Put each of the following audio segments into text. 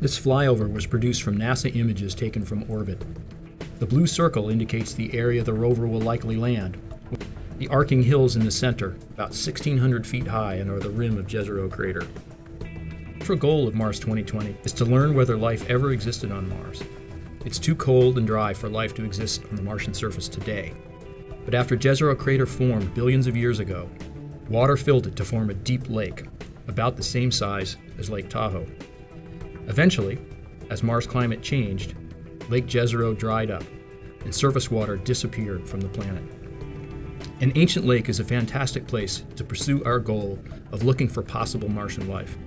This flyover was produced from NASA images taken from orbit. The blue circle indicates the area the rover will likely land. The arcing hills in the center, about 1,600 feet high and are the rim of Jezero crater. The central goal of Mars 2020 is to learn whether life ever existed on Mars. It's too cold and dry for life to exist on the Martian surface today. But after Jezero crater formed billions of years ago, water filled it to form a deep lake, about the same size as Lake Tahoe. Eventually, as Mars climate changed, Lake Jezero dried up and surface water disappeared from the planet. An ancient lake is a fantastic place to pursue our goal of looking for possible Martian life.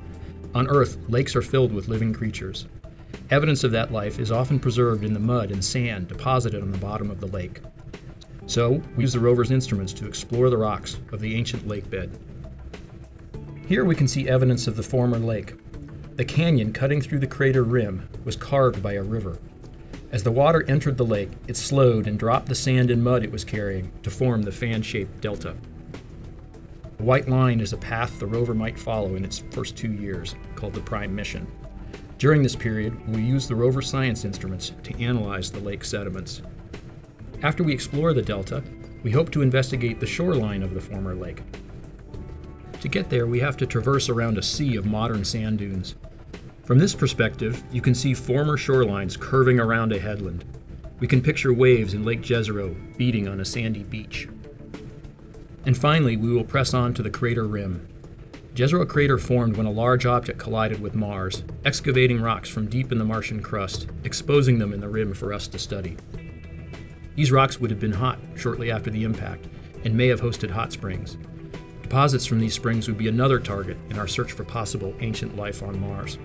On Earth, lakes are filled with living creatures. Evidence of that life is often preserved in the mud and sand deposited on the bottom of the lake. So, we use the rover's instruments to explore the rocks of the ancient lake bed. Here we can see evidence of the former lake. The canyon cutting through the crater rim was carved by a river. As the water entered the lake, it slowed and dropped the sand and mud it was carrying to form the fan-shaped delta. The white line is a path the rover might follow in its first 2 years, called the prime mission. During this period, we use the rover science instruments to analyze the lake sediments. After we explore the delta, we hope to investigate the shoreline of the former lake. To get there, we have to traverse around a sea of modern sand dunes. From this perspective, you can see former shorelines curving around a headland. We can picture waves in Lake Jezero beating on a sandy beach. And finally, we will press on to the crater rim. Jezero crater formed when a large object collided with Mars, excavating rocks from deep in the Martian crust, exposing them in the rim for us to study. These rocks would have been hot shortly after the impact and may have hosted hot springs. Deposits from these springs would be another target in our search for possible ancient life on Mars.